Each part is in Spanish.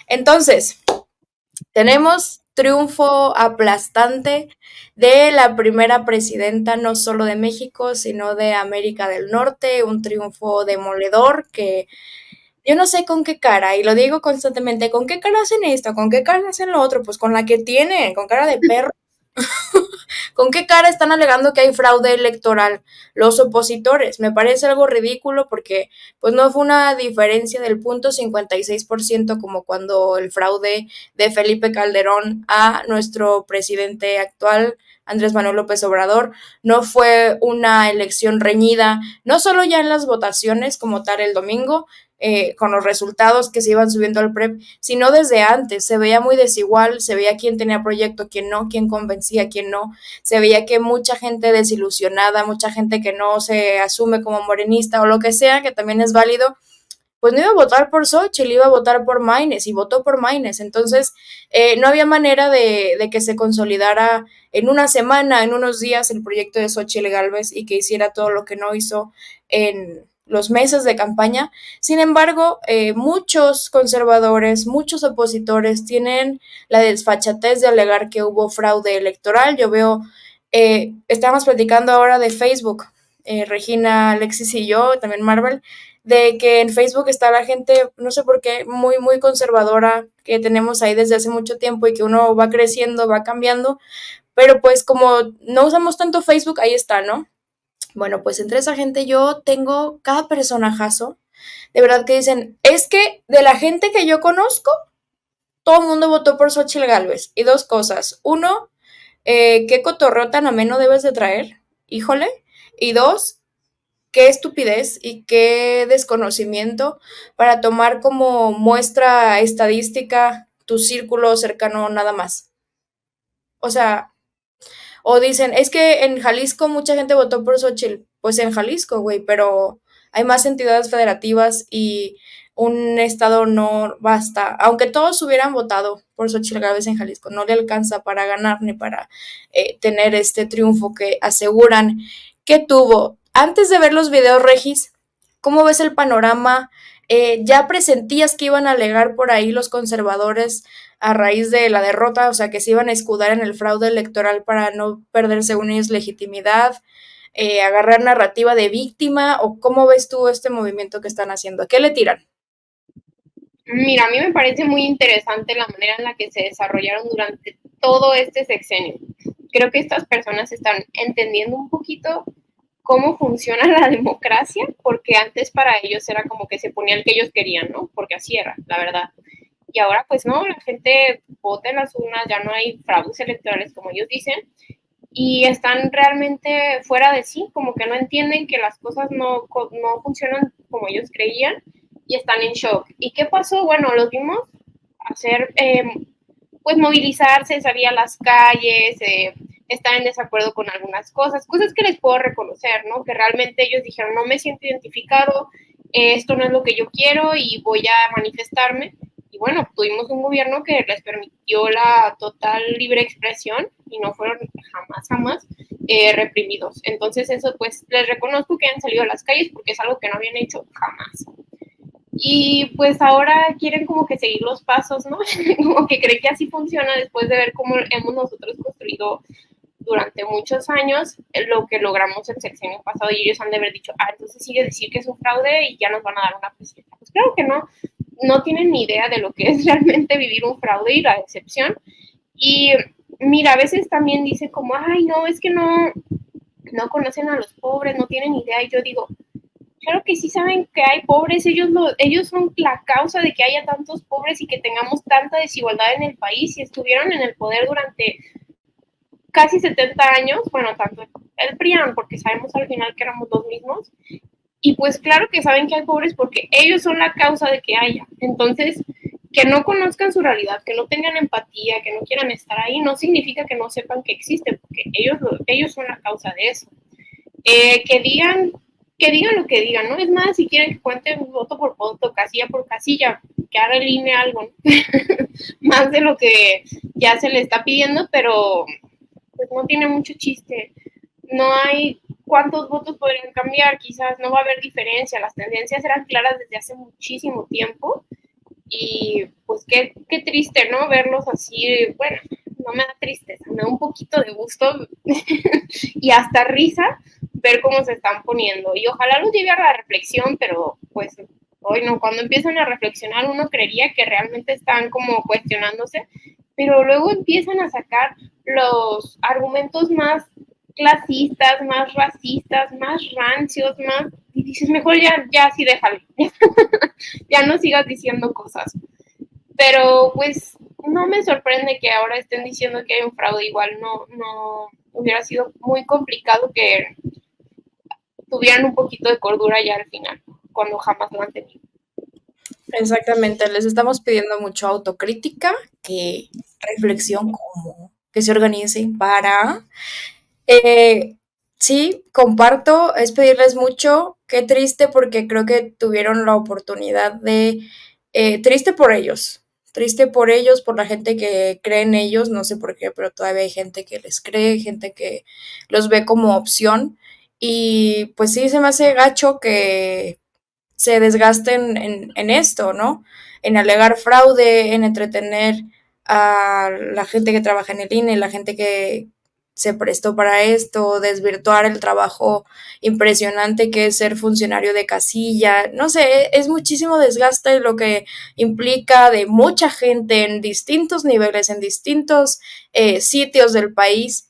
Entonces, tenemos triunfo aplastante de la primera presidenta no solo de México, sino de América del Norte, un triunfo demoledor que yo no sé con qué cara, y lo digo constantemente, ¿con qué cara hacen esto? ¿Con qué cara hacen lo otro? Pues con la que tienen, con cara de perro. ¿Con qué cara están alegando que hay fraude electoral los opositores? Me parece algo ridículo porque pues no fue una diferencia del 0.56% como cuando el fraude de Felipe Calderón a nuestro presidente actual, Andrés Manuel López Obrador. No fue una elección reñida, no solo ya en las votaciones como tal el domingo, con los resultados que se iban subiendo al PREP, sino desde antes. Se veía muy desigual, se veía quién tenía proyecto, quién no, quién convencía, quién no. Se veía que mucha gente desilusionada, mucha gente que no se asume como morenista o lo que sea, que también es válido, pues no iba a votar por Xochitl, iba a votar por Maines y votó por Maines. Entonces, no había manera de que se consolidara en una semana, en unos días, el proyecto de Xochitl Gálvez y que hiciera todo lo que no hizo en los meses de campaña. Sin embargo, muchos conservadores, muchos opositores tienen la desfachatez de alegar que hubo fraude electoral. Yo veo, estamos platicando ahora de Facebook, Regina, Alexis y yo, también Marvel, de que en Facebook está la gente, no sé por qué, muy, muy conservadora que tenemos ahí desde hace mucho tiempo y que uno va creciendo, va cambiando, pero pues como no usamos tanto Facebook, ahí está, ¿no? Bueno, pues entre esa gente yo tengo cada personajazo, de verdad que dicen, es que de la gente que yo conozco, todo el mundo votó por Xochitl Gálvez. Y dos cosas. Uno, qué cotorreo tan ameno debes de traer, híjole. Y dos, qué estupidez y qué desconocimiento para tomar como muestra estadística tu círculo cercano nada más. O sea, o dicen, es que en Jalisco mucha gente votó por Xochitl. Pues en Jalisco, güey, pero hay más entidades federativas y un estado no basta. Aunque todos hubieran votado por Xochitl Gálvez en Jalisco, no le alcanza para ganar ni para tener este triunfo que aseguran que tuvo. Antes de ver los videos, Regis, ¿cómo ves el panorama? ¿Ya presentías que iban a alegar por ahí los conservadores a raíz de la derrota, o sea, que se iban a escudar en el fraude electoral para no perder, según ellos, legitimidad, agarrar narrativa de víctima, o cómo ves tú este movimiento que están haciendo? ¿A qué le tiran? Mira, a mí me parece muy interesante la manera en la que se desarrollaron durante todo este sexenio. Creo que estas personas están entendiendo un poquito cómo funciona la democracia, porque antes para ellos era como que se ponía el que ellos querían, ¿no? Porque así era, la verdad. Y ahora pues no, la gente vota en las urnas, ya no hay fraudes electorales como ellos dicen, y están realmente fuera de sí, como que no entienden que las cosas no funcionan como ellos creían y están en shock. ¿Y qué pasó? Bueno, los vimos hacer, pues movilizarse, salir a las calles, estar en desacuerdo con algunas cosas, cosas que les puedo reconocer, ¿no? Que realmente ellos dijeron, no me siento identificado, esto no es lo que yo quiero y voy a manifestarme. Y bueno, tuvimos un gobierno que les permitió la total libre expresión y no fueron jamás reprimidos. Entonces eso pues les reconozco que han salido a las calles porque es algo que no habían hecho jamás. Y pues ahora quieren como que seguir los pasos, ¿no? Como que creen que así funciona después de ver cómo hemos nosotros construido durante muchos años lo que logramos el sexenio pasado y ellos han de haber dicho, entonces sigue decir que es un fraude y ya nos van a dar una presidenta. Pues claro que no, no tienen ni idea de lo que es realmente vivir un fraude y la decepción. Y mira, a veces también dice como, ay, no, es que no conocen a los pobres, no tienen idea. Y yo digo, claro que sí saben que hay pobres, ellos son la causa de que haya tantos pobres y que tengamos tanta desigualdad en el país y estuvieron en el poder durante casi 70 años, bueno, tanto el PRIAN, porque sabemos al final que éramos los mismos, y pues claro que saben que hay pobres porque ellos son la causa de que haya. Entonces, que no conozcan su realidad, que no tengan empatía, que no quieran estar ahí, no significa que no sepan que existen, porque ellos son la causa de eso. Que digan lo que digan, ¿no? Es más, si quieren que cuenten voto por voto, casilla por casilla, que haga el INE algo, ¿no? Más de lo que ya se le está pidiendo, pero pues no tiene mucho chiste. No hay cuántos votos podrían cambiar, quizás no va a haber diferencia, las tendencias eran claras desde hace muchísimo tiempo Y pues qué triste, ¿no? Verlos así, bueno, no me da tristeza, me da un poquito de gusto y hasta risa ver cómo se están poniendo. Y ojalá los lleve a la reflexión, pero pues hoy no, cuando empiezan a reflexionar uno creería que realmente están como cuestionándose, pero luego empiezan a sacar los argumentos más clasistas, más racistas, más rancios, más... Y dices, mejor ya sí déjalo, ya no sigas diciendo cosas. Pero pues no me sorprende que ahora estén diciendo que hay un fraude, igual no hubiera sido muy complicado que tuvieran un poquito de cordura ya al final, cuando jamás lo han tenido. Exactamente, les estamos pidiendo mucho autocrítica, que reflexión, como que se organicen para... sí, comparto, es pedirles mucho, qué triste porque creo que tuvieron la oportunidad de... triste por ellos, por la gente que cree en ellos, no sé por qué, pero todavía hay gente que les cree, gente que los ve como opción y pues sí, se me hace gacho que se desgasten en esto, ¿no? En alegar fraude, en entretener a la gente que trabaja en el INE, la gente que se prestó para esto, desvirtuar el trabajo impresionante que es ser funcionario de casilla, no sé, es muchísimo desgaste lo que implica de mucha gente en distintos niveles, en distintos sitios del país,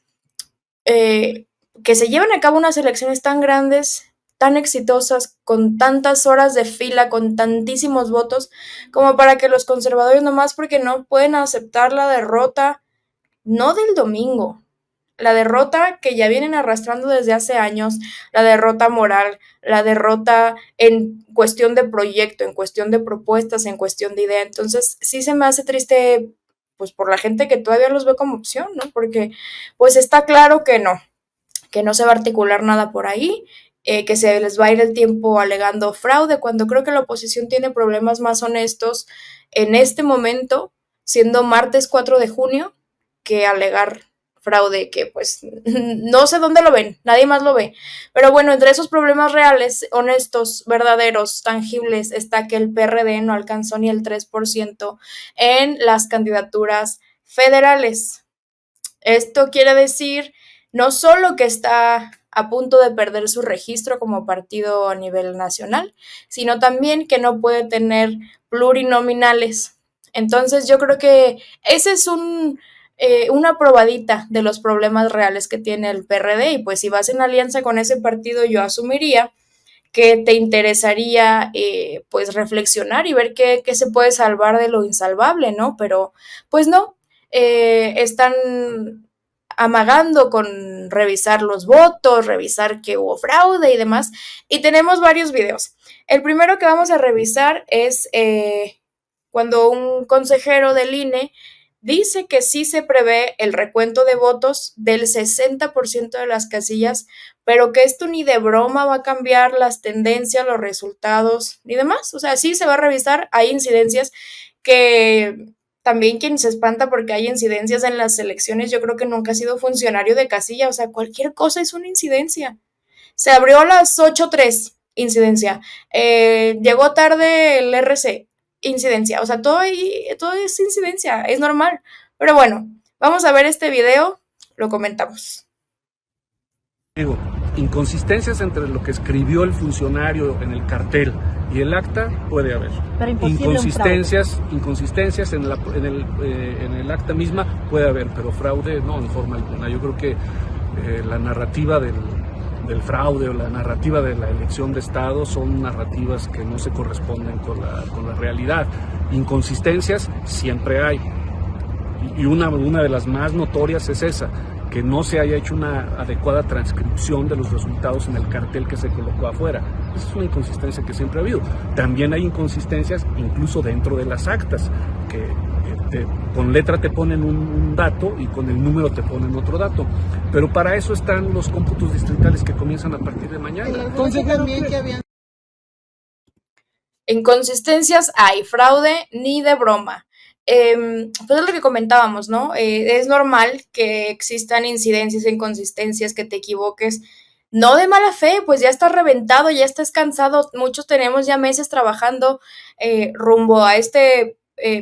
eh, que se lleven a cabo unas elecciones tan grandes, tan exitosas, con tantas horas de fila, con tantísimos votos, como para que los conservadores nomás porque no pueden aceptar la derrota, no del domingo, la derrota que ya vienen arrastrando desde hace años, la derrota moral, la derrota en cuestión de proyecto, en cuestión de propuestas, en cuestión de idea. Entonces, sí se me hace triste, pues por la gente que todavía los ve como opción, ¿no? Porque pues está claro que no se va a articular nada por ahí, que se les va a ir el tiempo alegando fraude, cuando creo que la oposición tiene problemas más honestos en este momento, siendo martes 4 de junio, que alegar fraude, que pues no sé dónde lo ven, nadie más lo ve. Pero bueno, entre esos problemas reales, honestos, verdaderos, tangibles, está que el PRD no alcanzó ni el 3% en las candidaturas federales. Esto quiere decir no solo que está a punto de perder su registro como partido a nivel nacional, sino también que no puede tener plurinominales. Entonces yo creo que ese es una probadita de los problemas reales que tiene el PRD y pues si vas en alianza con ese partido yo asumiría que te interesaría pues reflexionar y ver qué se puede salvar de lo insalvable, ¿no? Pero pues no, están amagando con revisar los votos, revisar que hubo fraude y demás. Y tenemos varios videos. El primero que vamos a revisar es cuando un consejero del INE dice que sí se prevé el recuento de votos del 60% de las casillas, pero que esto ni de broma va a cambiar las tendencias, los resultados, ni demás. O sea, sí se va a revisar, hay incidencias que también quien se espanta porque hay incidencias en las elecciones, yo creo que nunca ha sido funcionario de casilla, o sea, cualquier cosa es una incidencia. Se abrió a las 8:03, incidencia. Llegó tarde el RC, incidencia. O sea, todo es incidencia, es normal. Pero bueno, vamos a ver este video, lo comentamos. Digo, inconsistencias entre lo que escribió el funcionario en el cartel y el acta puede haber. Pero Inconsistencias en el acta misma puede haber, pero fraude no, en forma alguna. Yo creo que la narrativa del fraude o la narrativa de la elección de Estado son narrativas que no se corresponden con la realidad. Inconsistencias siempre hay. Y una de las más notorias es esa, que no se haya hecho una adecuada transcripción de los resultados en el cartel que se colocó afuera. Esa es una inconsistencia que siempre ha habido. También hay inconsistencias incluso dentro de las actas, que con letra te ponen un dato y con el número te ponen otro dato. Pero para eso están los cómputos distritales que comienzan a partir de mañana. Inconsistencias hay, fraude ni de broma. Pues es lo que comentábamos, ¿no? Es normal que existan incidencias, inconsistencias, que te equivoques, no de mala fe, pues ya estás reventado, ya estás cansado, muchos tenemos ya meses trabajando rumbo a este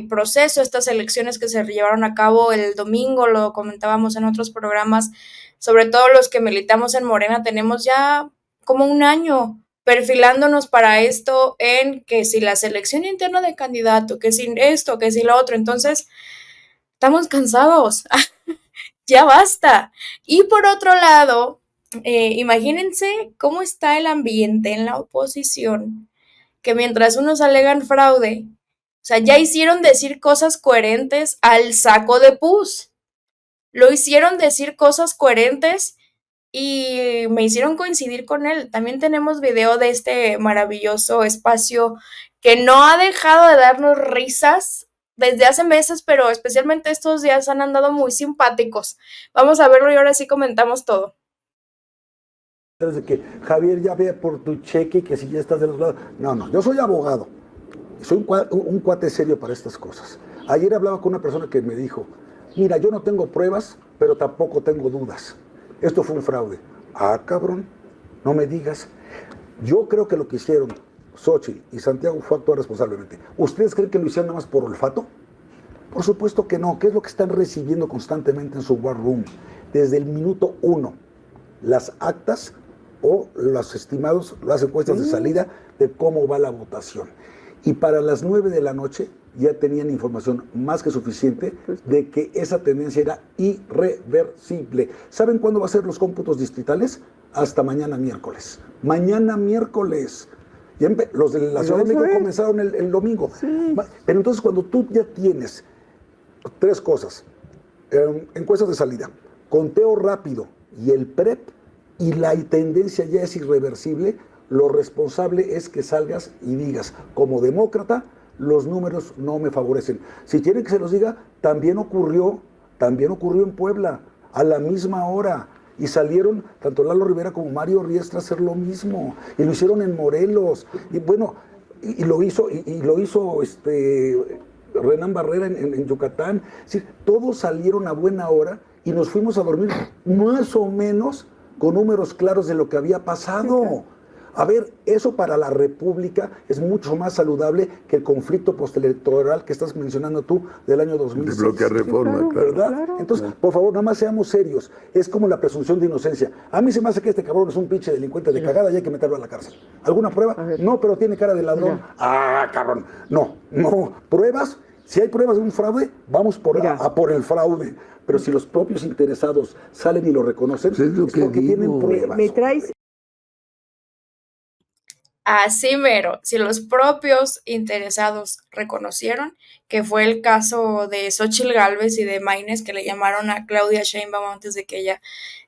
proceso, estas elecciones que se llevaron a cabo el domingo, lo comentábamos en otros programas, sobre todo los que militamos en Morena, tenemos ya como un año perfilándonos para esto, en que si la selección interna de candidato, que si esto, que si lo otro, entonces estamos cansados, ya basta. Y por otro lado, imagínense cómo está el ambiente en la oposición, que mientras unos alegan fraude, o sea, ya hicieron decir cosas coherentes al saco de pus, lo hicieron decir cosas coherentes y me hicieron coincidir con él. También tenemos video de este maravilloso espacio que no ha dejado de darnos risas desde hace meses, pero especialmente estos días han andado muy simpáticos. Vamos a verlo y ahora sí comentamos todo. De que Javier ya vea por tu cheque que si ya estás de los lados. No, yo soy abogado. Soy un cuate serio para estas cosas. Ayer hablaba con una persona que me dijo, mira, yo no tengo pruebas, pero tampoco tengo dudas. Esto fue un fraude. Ah, cabrón, no me digas. Yo creo que lo que hicieron Xochitl y Santiago fue actuar responsablemente. ¿Ustedes creen que lo hicieron nada más por olfato? Por supuesto que no. ¿Qué es lo que están recibiendo constantemente en su war room? Desde el minuto 1, las actas o los estimados, las encuestas de salida de cómo va la votación. Y para las 9 de la noche ya tenían información más que suficiente de que esa tendencia era irreversible. ¿Saben cuándo va a ser los cómputos distritales? Hasta mañana miércoles. Mañana miércoles. Los de la Ciudad de México comenzaron el domingo. Sí. Pero entonces cuando tú ya tienes 3 cosas, encuestas de salida, conteo rápido y el PREP, y la tendencia ya es irreversible, lo responsable es que salgas y digas, como demócrata, los números no me favorecen. Si quieren que se los diga, también ocurrió en Puebla, a la misma hora, y salieron tanto Lalo Rivera como Mario Riestra a hacer lo mismo, y lo hicieron en Morelos, y bueno, y lo hizo Renán Barrera en Yucatán. Es decir, todos salieron a buena hora y nos fuimos a dormir más o menos con números claros de lo que había pasado. A ver, eso para la República es mucho más saludable que el conflicto postelectoral que estás mencionando tú del año 2006. De bloquear reforma, ¿verdad? Claro. Entonces, por favor, nada más seamos serios. Es como la presunción de inocencia. A mí se me hace que este cabrón es un pinche delincuente de cagada y hay que meterlo a la cárcel. ¿Alguna prueba? No, pero tiene cara de ladrón. Mira. Ah, cabrón. No. ¿Pruebas? Si hay pruebas de un fraude, vamos por el fraude. Pero si los propios interesados salen y lo reconocen, es porque tienen pruebas. ¿Me traes? Así mero, si los propios interesados reconocieron, que fue el caso de Xóchitl Gálvez y de Maynes, que le llamaron a Claudia Sheinbaum antes de que ella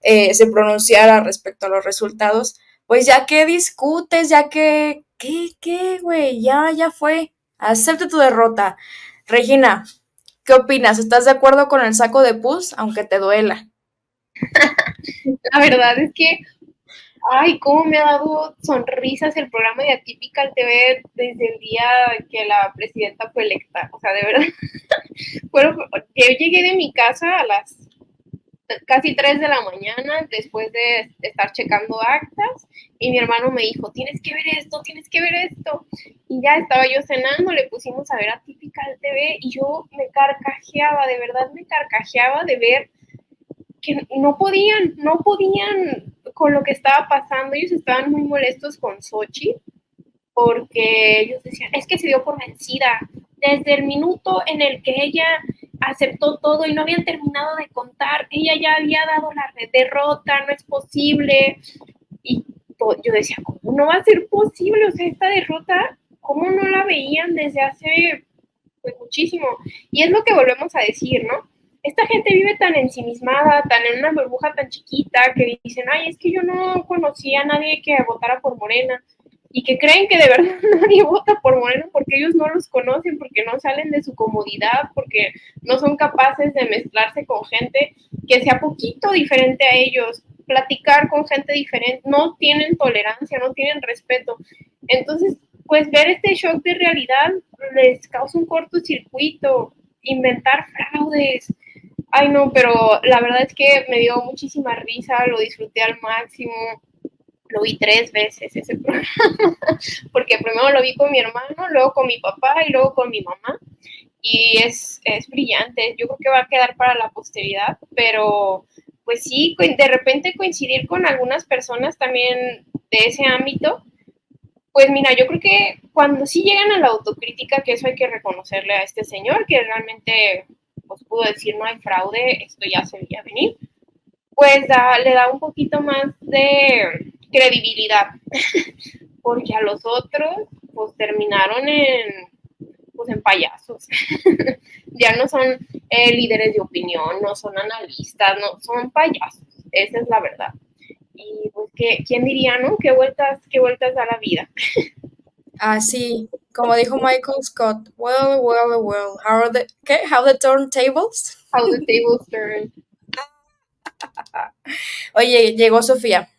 se pronunciara respecto a los resultados, pues ya que discutes, ya que, ¿qué, güey? Ya fue, acepta tu derrota. Regina, ¿qué opinas? ¿Estás de acuerdo con el saco de pus, aunque te duela? La verdad es que, ay, cómo me ha dado sonrisas el programa de Atypical TV desde el día que la presidenta fue electa. O sea, de verdad. Bueno, yo llegué de mi casa a las casi 3 de la mañana después de estar checando actas y mi hermano me dijo, tienes que ver esto. Y ya estaba yo cenando, le pusimos a ver Atypical TV y yo me carcajeaba, de verdad me carcajeaba de ver que no podían con lo que estaba pasando. Ellos estaban muy molestos con Xochitl porque ellos decían, es que se dio por vencida. Desde el minuto en el que ella aceptó todo y no habían terminado de contar, ella ya había dado la derrota, no es posible. Y yo decía, ¿cómo no va a ser posible? O sea, esta derrota, ¿cómo no la veían desde hace pues muchísimo? Y es lo que volvemos a decir, ¿no? Esta gente vive tan ensimismada, tan en una burbuja tan chiquita, que dicen, ay, es que yo no conocía a nadie que votara por Morena, y que creen que de verdad nadie vota por Morena porque ellos no los conocen, porque no salen de su comodidad, porque no son capaces de mezclarse con gente que sea poquito diferente a ellos, platicar con gente diferente, no tienen tolerancia, no tienen respeto. Entonces, pues ver este shock de realidad les causa un cortocircuito, inventar fraudes. Ay, no, pero la verdad es que me dio muchísima risa, lo disfruté al máximo. Lo vi 3 veces ese programa, porque primero lo vi con mi hermano, luego con mi papá y luego con mi mamá. y es brillante. Yo creo que va a quedar para la posteridad, pero pues sí, de repente coincidir con algunas personas también de ese ámbito, pues mira, yo creo que cuando sí llegan a la autocrítica, que eso hay que reconocerle a este señor, que realmente pues pudo decir no hay fraude, esto ya se veía venir, pues le da un poquito más de credibilidad, porque a los otros pues terminaron pues en payasos. Ya no son líderes de opinión, no son analistas, no, son payasos, esa es la verdad. Y pues, ¿quién diría, no? Qué vueltas da la vida. Así, como dijo Michael Scott, well, how the turntables? How the tables turn. Oye, llegó Sofía.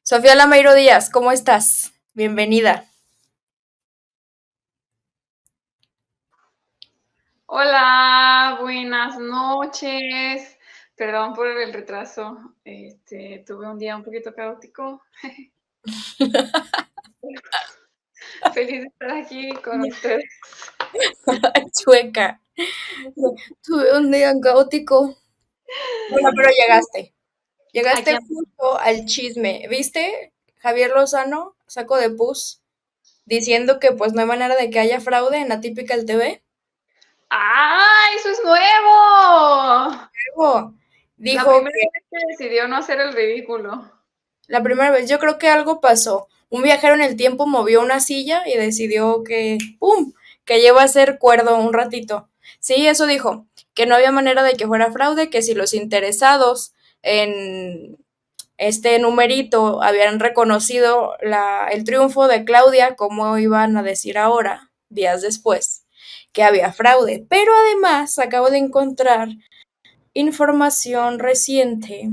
Sofía Lameiro Díaz, ¿cómo estás? Bienvenida. Hola, buenas noches. Perdón por el retraso. Tuve un día un poquito caótico. Feliz de estar aquí con ustedes. Chueca. Tuve un día caótico. Bueno, pero llegaste. Llegaste Aquí justo al chisme. ¿Viste? Javier Lozano, saco de pus, diciendo que pues no hay manera de que haya fraude en Atypical TV. ¡Ah! ¡Eso es nuevo! Luego La dijo primera que vez que decidió no hacer el ridículo. la primera vez, yo creo que algo pasó. Un viajero en el tiempo movió una silla y decidió que, ¡pum!, que lleva a ser cuerdo un ratito. Sí, eso dijo, que no había manera de que fuera fraude, que si los interesados en este numerito habían reconocido el triunfo de Claudia, como iban a decir ahora, días después, que había fraude. Pero además acabo de encontrar información reciente,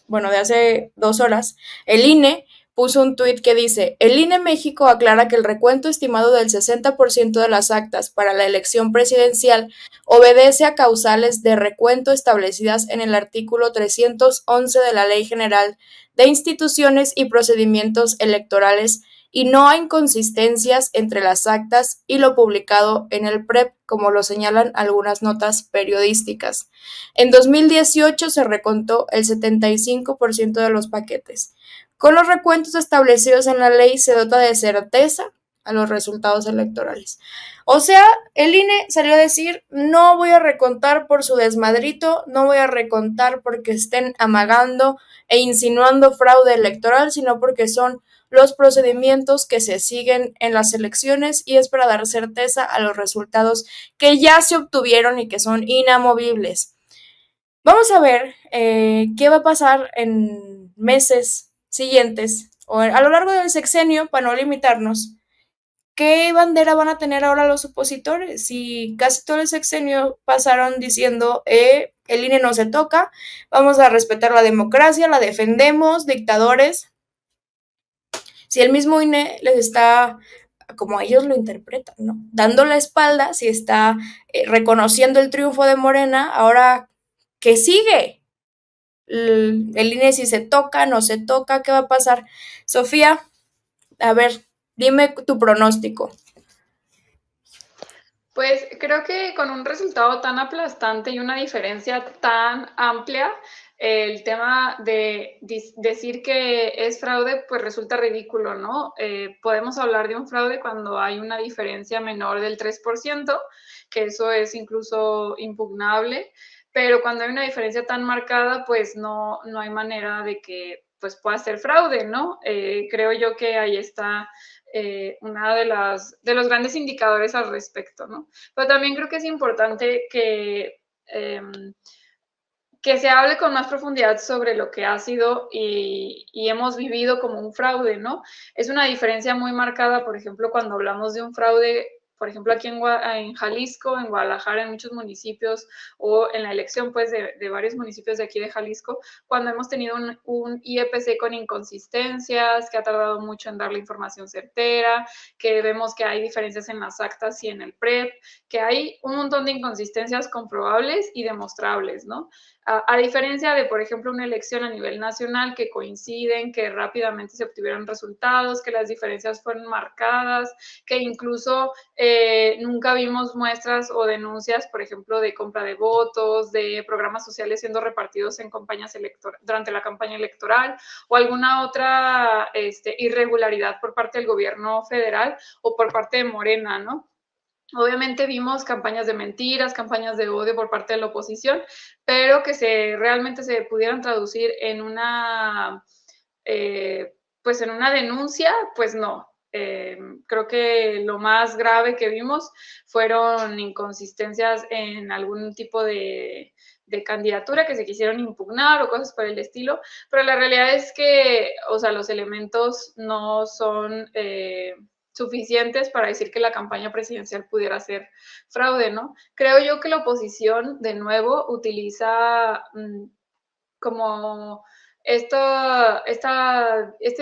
bueno, de hace 2 horas. El INE puso un tuit que dice: el INE México aclara que el recuento estimado del 60% de las actas para la elección presidencial obedece a causales de recuento establecidas en el artículo 311 de la Ley General de Instituciones y Procedimientos Electorales y no hay inconsistencias entre las actas y lo publicado en el PREP, como lo señalan algunas notas periodísticas. En 2018 se recontó el 75% de los paquetes. Con los recuentos establecidos en la ley se dota de certeza a los resultados electorales. O sea, el INE salió a decir: no voy a recontar por su desmadrito, no voy a recontar porque estén amagando e insinuando fraude electoral, sino porque son los procedimientos que se siguen en las elecciones y es para dar certeza a los resultados que ya se obtuvieron y que son inamovibles. Vamos a ver qué va a pasar en meses siguientes o a lo largo del sexenio, para no limitarnos. ¿Qué bandera van a tener ahora los opositores? Si casi todo el sexenio pasaron diciendo el INE no se toca, vamos a respetar la democracia, la defendemos, dictadores. Si el mismo INE les está, como ellos lo interpretan, ¿no?, dando la espalda, si está reconociendo el triunfo de Morena, ahora, ¿qué sigue? El INE, si se toca, no se toca, ¿qué va a pasar? Sofía, a ver, dime tu pronóstico. Pues creo que con un resultado tan aplastante y una diferencia tan amplia, el tema de decir que es fraude, pues resulta ridículo, ¿no? Podemos hablar de un fraude cuando hay una diferencia menor del 3%, que eso es incluso impugnable, pero cuando hay una diferencia tan marcada, pues no hay manera de que pues, pueda ser fraude, ¿no? Creo yo que ahí está una de los grandes indicadores al respecto, ¿no? Pero también creo que es importante que se hable con más profundidad sobre lo que ha sido y hemos vivido como un fraude, ¿no? Es una diferencia muy marcada, por ejemplo, cuando hablamos de un fraude, por ejemplo, aquí en Jalisco, en Guadalajara, en muchos municipios, o en la elección, pues, de varios municipios de aquí de Jalisco, cuando hemos tenido un IEPC con inconsistencias, que ha tardado mucho en dar la información certera, que vemos que hay diferencias en las actas y en el PREP, que hay un montón de inconsistencias comprobables y demostrables, ¿no? A diferencia de, por ejemplo, una elección a nivel nacional que coinciden, que rápidamente se obtuvieron resultados, que las diferencias fueron marcadas, que incluso nunca vimos muestras o denuncias, por ejemplo, de compra de votos, de programas sociales siendo repartidos en campañas durante la campaña electoral o alguna otra irregularidad por parte del gobierno federal o por parte de Morena, ¿no? Obviamente vimos campañas de mentiras, campañas de odio por parte de la oposición, pero que realmente se pudieran traducir en pues en una denuncia, pues no. Creo que lo más grave que vimos fueron inconsistencias en algún tipo de candidatura que se quisieron impugnar o cosas por el estilo, pero la realidad es que, o sea, los elementos no son suficientes para decir que la campaña presidencial pudiera ser fraude, ¿no? Creo yo que la oposición, de nuevo, utiliza como este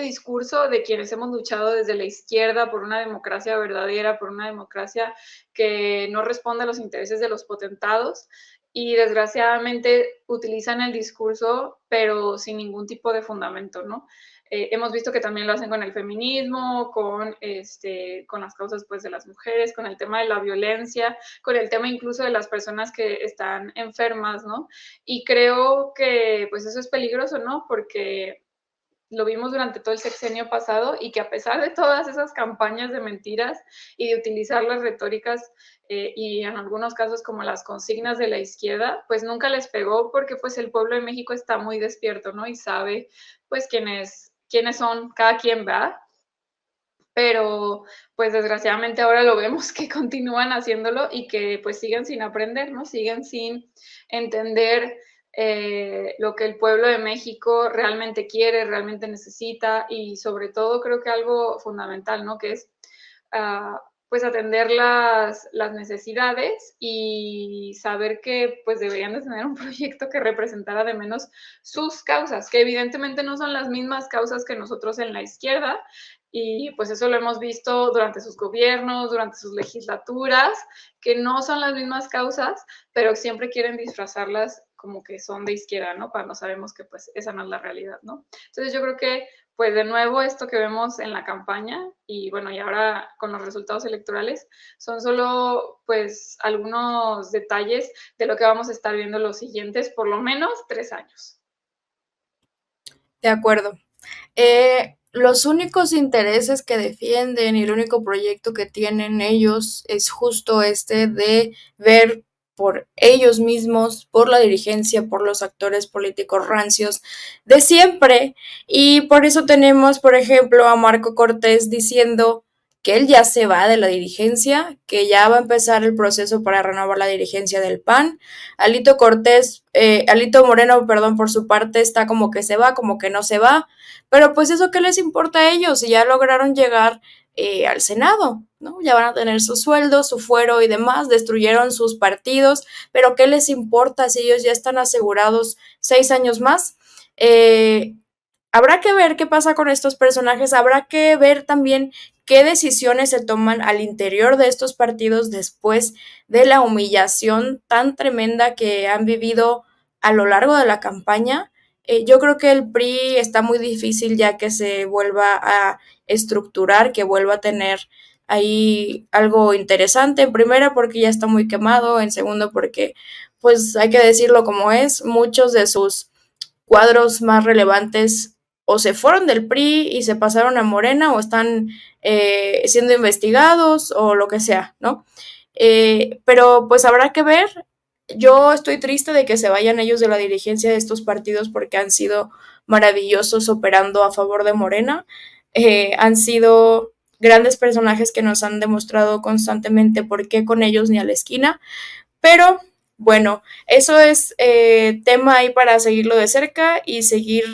discurso de quienes hemos luchado desde la izquierda por una democracia verdadera, por una democracia que no responde a los intereses de los potentados, y desgraciadamente utilizan el discurso, pero sin ningún tipo de fundamento, ¿no? Hemos visto que también lo hacen con el feminismo, con las causas pues, de las mujeres, con el tema de la violencia, con el tema incluso de las personas que están enfermas, ¿no? Y creo que pues eso es peligroso, ¿no? Porque lo vimos durante todo el sexenio pasado y que a pesar de todas esas campañas de mentiras y de utilizar las retóricas y en algunos casos como las consignas de la izquierda, pues nunca les pegó porque pues el pueblo de México está muy despierto, ¿no? Y sabe pues quiénes son cada quien, ¿verdad? Pero pues desgraciadamente ahora lo vemos que continúan haciéndolo y que pues siguen sin aprender, ¿no? Siguen sin entender lo que el pueblo de México realmente quiere, realmente necesita y sobre todo creo que algo fundamental, ¿no? Que es pues atender las necesidades y saber que pues deberían de tener un proyecto que representara de menos sus causas, que evidentemente no son las mismas causas que nosotros en la izquierda, y pues eso lo hemos visto durante sus gobiernos, durante sus legislaturas, que no son las mismas causas, pero siempre quieren disfrazarlas como que son de izquierda, ¿no? Cuando sabemos que pues esa no es la realidad, ¿no? Entonces yo creo que pues de nuevo esto que vemos en la campaña y bueno, y ahora con los resultados electorales, son solo pues algunos detalles de lo que vamos a estar viendo los siguientes por lo menos 3 años. De acuerdo. Los únicos intereses que defienden y el único proyecto que tienen ellos es justo este de ver por ellos mismos, por la dirigencia, por los actores políticos rancios de siempre. Y por eso tenemos, por ejemplo, a Marco Cortés diciendo que él ya se va de la dirigencia, que ya va a empezar el proceso para renovar la dirigencia del PAN. Alito Moreno, perdón, por su parte está como que se va, como que no se va, pero pues eso qué les importa a ellos si ya lograron llegar al Senado, ¿no? Ya van a tener su sueldo, su fuero y demás, destruyeron sus partidos, pero qué les importa si ellos ya están asegurados 6 años más. Habrá que ver qué pasa con estos personajes, habrá que ver también qué decisiones se toman al interior de estos partidos después de la humillación tan tremenda que han vivido a lo largo de la campaña. Yo creo que el PRI está muy difícil ya que se vuelva a estructurar, que vuelva a tener ahí algo interesante, en primera porque ya está muy quemado, en segundo porque, pues hay que decirlo como es, muchos de sus cuadros más relevantes o se fueron del PRI y se pasaron a Morena o están siendo investigados o lo que sea, ¿no? Pero pues habrá que ver. Yo estoy triste de que se vayan ellos de la dirigencia de estos partidos porque han sido maravillosos operando a favor de Morena. Han sido grandes personajes que nos han demostrado constantemente por qué con ellos ni a la esquina, pero bueno, eso es tema ahí para seguirlo de cerca y seguir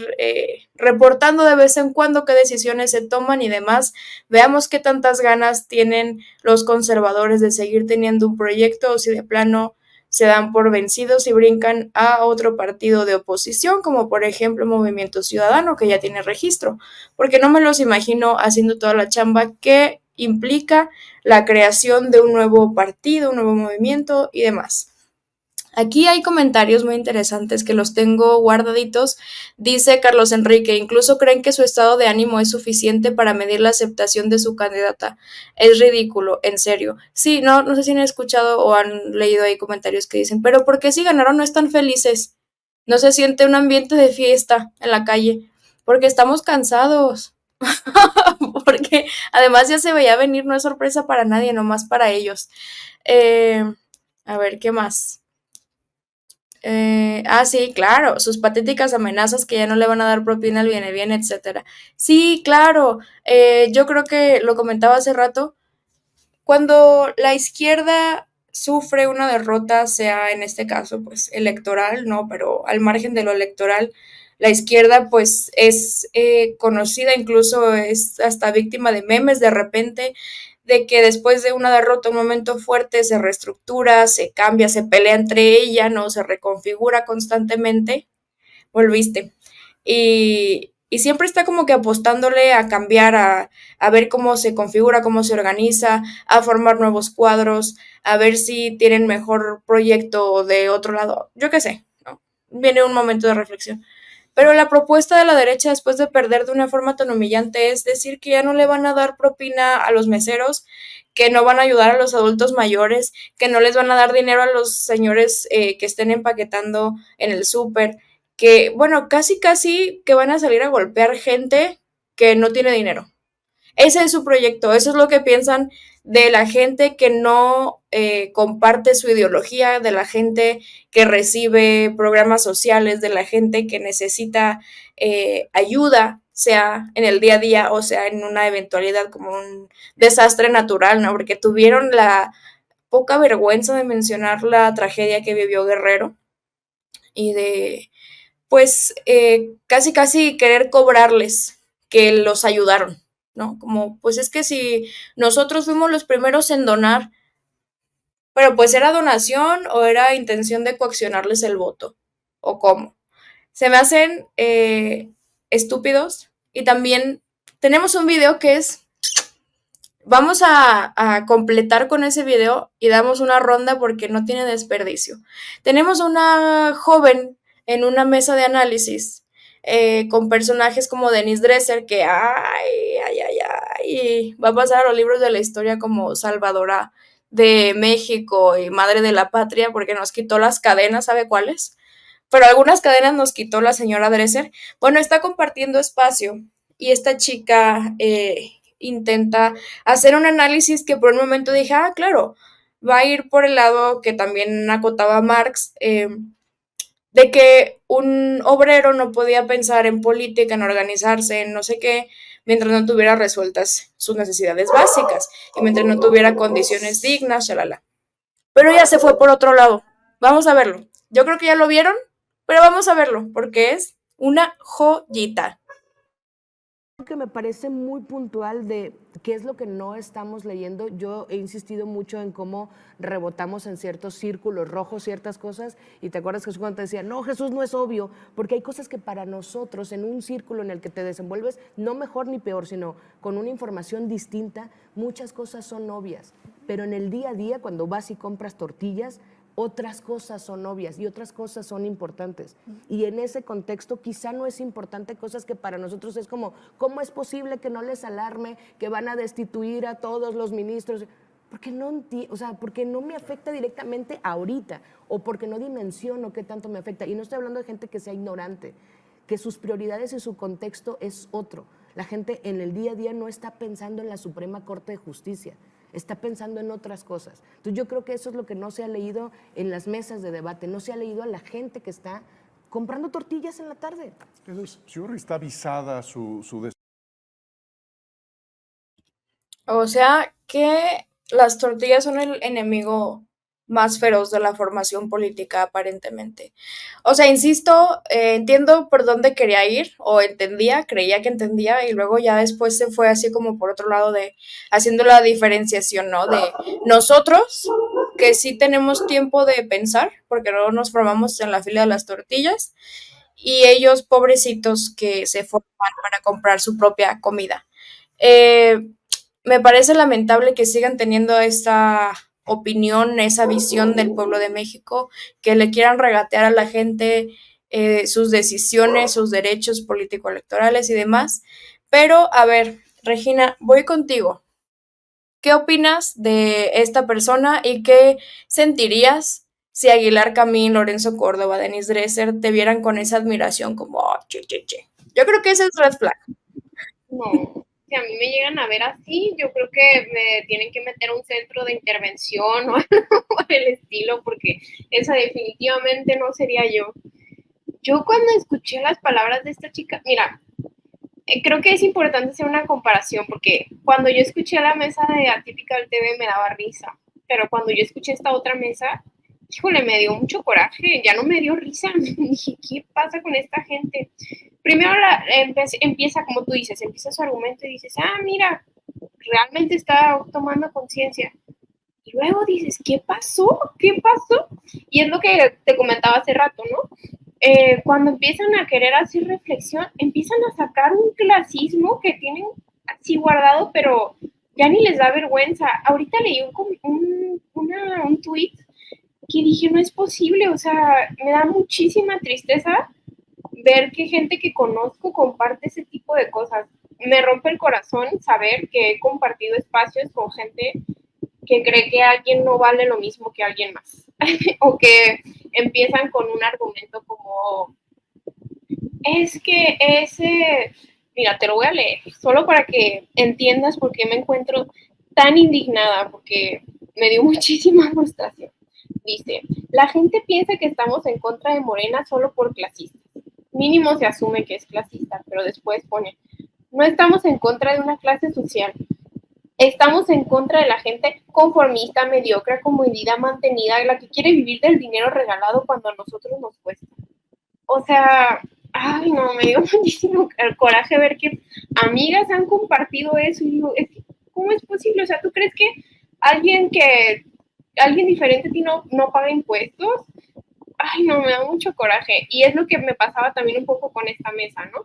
reportando de vez en cuando qué decisiones se toman y demás. Veamos qué tantas ganas tienen los conservadores de seguir teniendo un proyecto o si de plano se dan por vencidos y brincan a otro partido de oposición, como por ejemplo Movimiento Ciudadano, que ya tiene registro, porque no me los imagino haciendo toda la chamba que implica la creación de un nuevo partido, un nuevo movimiento y demás. Aquí hay comentarios muy interesantes que los tengo guardaditos. Dice Carlos Enrique, incluso creen que su estado de ánimo es suficiente para medir la aceptación de su candidata. Es ridículo, en serio. Sí, no sé si han escuchado o han leído ahí comentarios que dicen, pero ¿por qué si ganaron no están felices? No se siente un ambiente de fiesta en la calle. Porque estamos cansados. Porque además ya se veía venir, no es sorpresa para nadie, nomás para ellos. Eh, a ver, ¿qué más? Sí, claro, sus patéticas amenazas que ya no le van a dar propina al viene bien, etcétera. Sí, claro, yo creo que lo comentaba hace rato, cuando la izquierda sufre una derrota, sea en este caso, pues electoral, no, pero al margen de lo electoral, la izquierda pues es conocida, incluso es hasta víctima de memes de repente, de que después de una derrota, un momento fuerte, se reestructura, se cambia, se pelea entre ella, ¿no? Se reconfigura constantemente, volviste. Y siempre está como que apostándole a cambiar, a ver cómo se configura, cómo se organiza, a formar nuevos cuadros, a ver si tienen mejor proyecto de otro lado, yo qué sé, ¿no? Viene un momento de reflexión. Pero la propuesta de la derecha después de perder de una forma tan humillante es decir que ya no le van a dar propina a los meseros, que no van a ayudar a los adultos mayores, que no les van a dar dinero a los señores que estén empaquetando en el súper, que, bueno, casi casi que van a salir a golpear gente que no tiene dinero. Ese es su proyecto, eso es lo que piensan de la gente que no comparte su ideología, de la gente que recibe programas sociales, de la gente que necesita ayuda, sea en el día a día o sea en una eventualidad como un desastre natural, ¿no? Porque tuvieron la poca vergüenza de mencionar la tragedia que vivió Guerrero y de, pues, casi casi querer cobrarles que los ayudaron, ¿no? Como, pues es que si nosotros fuimos los primeros en donar, pero pues era donación o era intención de coaccionarles el voto, o cómo. Se me hacen estúpidos y también tenemos un video que es, vamos a completar con ese video y damos una ronda porque no tiene desperdicio. Tenemos una joven en una mesa de análisis con personajes como Denise Dresser que va a pasar a los libros de la historia como salvadora de México y madre de la patria porque nos quitó las cadenas, ¿sabe cuáles? Pero algunas cadenas nos quitó la señora Dresser. Bueno, está compartiendo espacio y esta chica intenta hacer un análisis que por un momento dije, claro, va a ir por el lado que también acotaba Marx, de que un obrero no podía pensar en política, en organizarse, en no sé qué, mientras no tuviera resueltas sus necesidades básicas y mientras no tuviera condiciones dignas, shalala. Pero ya se fue por otro lado. Vamos a verlo. Yo creo que ya lo vieron, pero vamos a verlo porque es una joyita. Que me parece muy puntual de qué es lo que no estamos leyendo. Yo he insistido mucho en cómo rebotamos en ciertos círculos rojos ciertas cosas, y te acuerdas, Jesús, cuando te decía, no, Jesús, no es obvio, porque hay cosas que para nosotros en un círculo en el que te desenvuelves, no mejor ni peor, sino con una información distinta, muchas cosas son obvias, pero en el día a día, cuando vas y compras tortillas, otras cosas son obvias y otras cosas son importantes. Y en ese contexto quizá no es importante cosas que para nosotros es como, ¿cómo es posible que no les alarme que van a destituir a todos los ministros? Porque no, o sea, porque no me afecta directamente ahorita o porque no dimensiono qué tanto me afecta. Y no estoy hablando de gente que sea ignorante, que sus prioridades y su contexto es otro. La gente en el día a día no está pensando en la Suprema Corte de Justicia, está pensando en otras cosas. Entonces yo creo que eso es lo que no se ha leído en las mesas de debate, no se ha leído a la gente que está comprando tortillas en la tarde. Entonces, Shuri está avisada su O sea que las tortillas son el enemigo más feroz de la formación política, aparentemente. O sea, insisto, entiendo por dónde quería ir, o entendía, creía que entendía, y luego ya después se fue así como por otro lado de haciendo la diferenciación, ¿no? De nosotros, que sí tenemos tiempo de pensar, porque no nos formamos en la fila de las tortillas, y ellos, pobrecitos, que se forman para comprar su propia comida. Me parece lamentable que sigan teniendo esta opinión, esa visión del pueblo de México, que le quieran regatear a la gente sus decisiones, sus derechos político-electorales y demás. Pero, a ver, Regina, voy contigo. ¿Qué opinas de esta persona y qué sentirías si Aguilar Camín, Lorenzo Córdoba, Denise Dresser te vieran con esa admiración como, oh, che, che, che? Yo creo que ese es red flag. No, si a mí me llegan a ver así, yo creo que me tienen que meter a un centro de intervención o algo por el estilo, porque esa definitivamente no sería yo. Yo cuando escuché las palabras de esta chica, mira, creo que es importante hacer una comparación, porque cuando yo escuché la mesa de Atypical TV me daba risa, pero cuando yo escuché esta otra mesa, híjole, me dio mucho coraje, ya no me dio risa, dije, ¿qué pasa con esta gente? Primero empieza, como tú dices, empieza su argumento y dices, ah, mira, realmente está tomando conciencia. Y luego dices, ¿qué pasó? ¿Qué pasó? Y es lo que te comentaba hace rato, ¿no? Cuando empiezan a querer hacer reflexión, empiezan a sacar un clasismo que tienen así guardado, pero ya ni les da vergüenza. Ahorita leí un tweet que dije, no es posible, o sea, me da muchísima tristeza ver que gente que conozco comparte ese tipo de cosas. Me rompe el corazón saber que he compartido espacios con gente que cree que alguien no vale lo mismo que alguien más. O que empiezan con un argumento como, es que ese, mira, te lo voy a leer, solo para que entiendas por qué me encuentro tan indignada, porque me dio muchísima frustración. Dice, la gente piensa que estamos en contra de Morena solo por clasistas. Mínimo se asume que es clasista, pero después pone, no estamos en contra de una clase social. Estamos en contra de la gente conformista, mediocre, comodidad mantenida, la que quiere vivir del dinero regalado cuando a nosotros nos cuesta. O sea, ay no, me dio muchísimo coraje ver que amigas han compartido eso y digo, es que, ¿cómo es posible? O sea, ¿tú crees que alguien diferente a ti no paga impuestos? Ay no, me da mucho coraje. Y es lo que me pasaba también un poco con esta mesa, ¿no?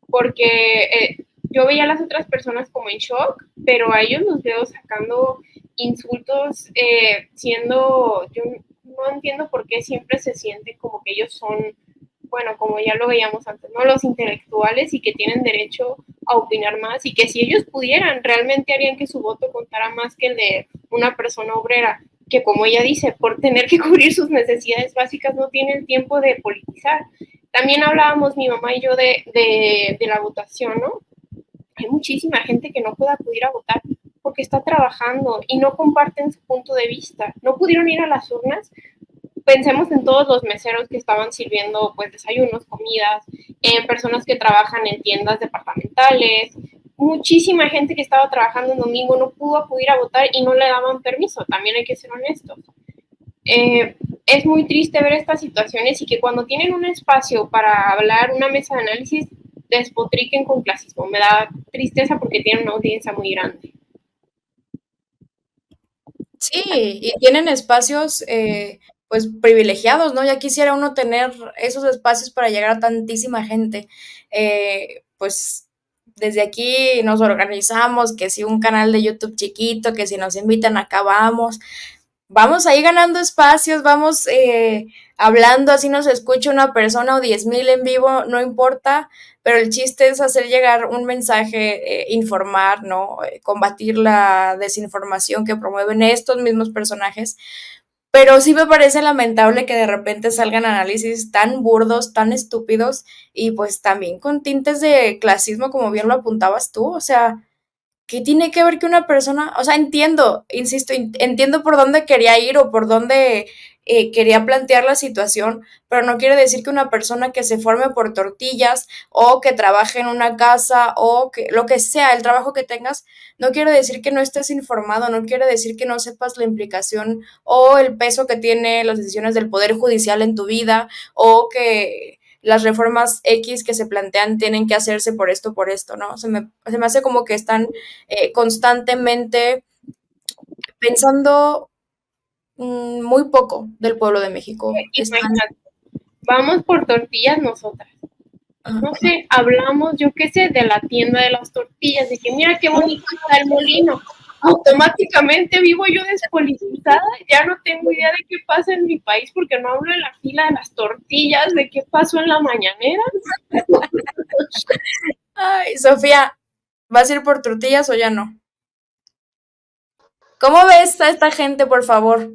Porque yo veía a las otras personas como en shock, pero a ellos los veo sacando insultos, yo no entiendo por qué siempre se siente como que ellos son, bueno, como ya lo veíamos antes, ¿no? Los intelectuales y que tienen derecho a opinar más y que si ellos pudieran, realmente harían que su voto contara más que el de una persona obrera, que como ella dice, por tener que cubrir sus necesidades básicas no tiene el tiempo de politizar. También hablábamos mi mamá y yo de la votación, ¿no? Hay muchísima gente que no puede acudir a votar porque está trabajando y no comparten su punto de vista. No pudieron ir a las urnas. Pensemos en todos los meseros que estaban sirviendo pues desayunos, comidas, en personas que trabajan en tiendas departamentales. Muchísima gente que estaba trabajando en domingo no pudo acudir a votar y no le daban permiso. También hay que ser honestos. Es muy triste ver estas situaciones y que cuando tienen un espacio para hablar, una mesa de análisis, despotriquen con clasismo. Me da tristeza porque tienen una audiencia muy grande. Sí, y tienen espacios pues privilegiados, ¿no? Ya quisiera uno tener esos espacios para llegar a tantísima gente. Pues desde aquí nos organizamos, que si un canal de YouTube chiquito, que si nos invitan acá vamos ahí ganando espacios, vamos hablando, así nos escucha una persona o 10,000 en vivo, no importa, pero el chiste es hacer llegar un mensaje, informar, ¿no? Combatir la desinformación que promueven estos mismos personajes. Pero sí me parece lamentable que de repente salgan análisis tan burdos, tan estúpidos y pues también con tintes de clasismo, como bien lo apuntabas tú, o sea, ¿qué tiene que ver que una persona, o sea, entiendo, insisto, entiendo por dónde quería ir o por dónde quería plantear la situación, pero no quiere decir que una persona que se forme por tortillas o que trabaje en una casa o que lo que sea, el trabajo que tengas, no quiere decir que no estés informado, no quiere decir que no sepas la implicación o el peso que tiene las decisiones del Poder Judicial en tu vida o que las reformas X que se plantean tienen que hacerse por esto, ¿no? Se me hace como que están constantemente pensando muy poco del pueblo de México. Imagínate, vamos por tortillas nosotras. No sé, hablamos, yo qué sé, de la tienda de las tortillas, de que mira qué bonito está el molino. automáticamente vivo yo despolitizada, ya no tengo idea de qué pasa en mi país porque no hablo de la fila de las tortillas, de qué pasó en la mañanera. Ay, Sofía, ¿vas a ir por tortillas o ya no? ¿Cómo ves a esta gente, por favor?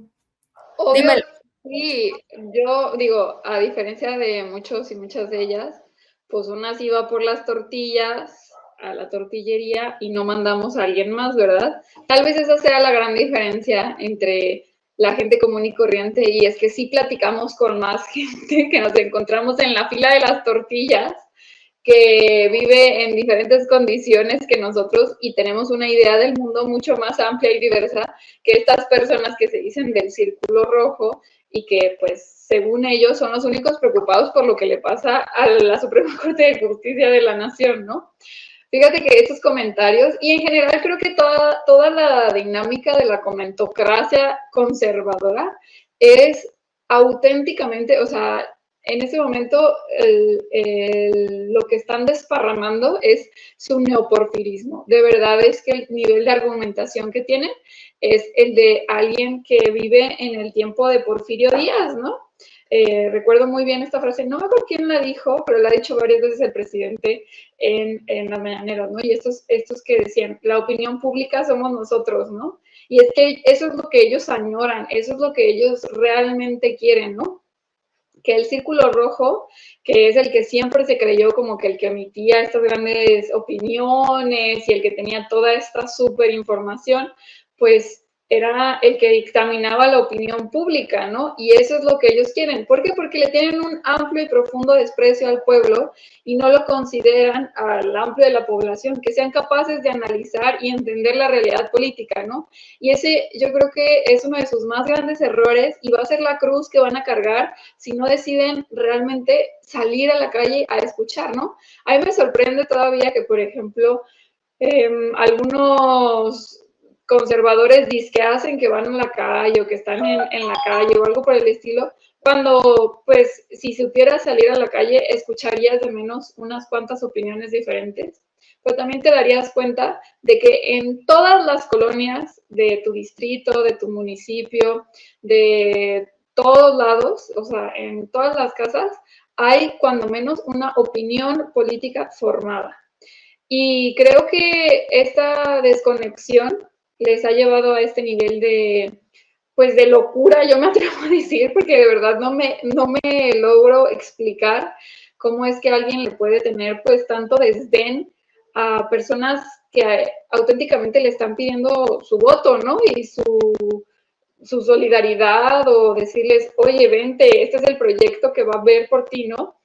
Obvio, Dímelo. sí, yo digo, a diferencia de muchos y muchas de ellas, pues una sí va por las tortillas a la tortillería y no mandamos a alguien más, ¿verdad? Tal vez esa sea la gran diferencia entre la gente común y corriente, y es que sí platicamos con más gente que nos encontramos en la fila de las tortillas, que vive en diferentes condiciones que nosotros y tenemos una idea del mundo mucho más amplia y diversa que estas personas que se dicen del círculo rojo y que pues según ellos son los únicos preocupados por lo que le pasa a la Suprema Corte de Justicia de la Nación, ¿no? Fíjate que estos comentarios, y en general creo que toda la dinámica de la comentocracia conservadora es auténticamente, o sea, en ese momento lo que están desparramando es su neoporfirismo. De verdad es que el nivel de argumentación que tienen es el de alguien que vive en el tiempo de Porfirio Díaz, ¿no? Recuerdo muy bien esta frase, no me acuerdo quién la dijo, pero la ha dicho varias veces el presidente en las mañaneras, ¿no? Y estos que decían, la opinión pública somos nosotros, ¿no? Y es que eso es lo que ellos añoran, eso es lo que ellos realmente quieren, ¿no? Que el círculo rojo, que es el que siempre se creyó como que el que emitía estas grandes opiniones y el que tenía toda esta súper información, pues era el que dictaminaba la opinión pública, ¿no? Y eso es lo que ellos quieren. ¿Por qué? Porque le tienen un amplio y profundo desprecio al pueblo y no lo consideran al amplio de la población, que sean capaces de analizar y entender la realidad política, ¿no? Y ese yo creo que es uno de sus más grandes errores y va a ser la cruz que van a cargar si no deciden realmente salir a la calle a escuchar, ¿no? A mí me sorprende todavía que, por ejemplo, algunos conservadores que hacen que van a la calle o que están en la calle o algo por el estilo, cuando pues si supieras salir a la calle escucharías de menos unas cuantas opiniones diferentes, pero también te darías cuenta de que en todas las colonias de tu distrito, de tu municipio, de todos lados, o sea, en todas las casas, hay cuando menos una opinión política formada. Y creo que esta desconexión les ha llevado a este nivel de, pues de locura, yo me atrevo a decir, porque de verdad no me logro explicar cómo es que alguien le puede tener pues tanto desdén a personas que auténticamente le están pidiendo su voto, ¿no? Y su solidaridad o decirles, oye, vente, este es el proyecto que va a ver por ti, ¿no?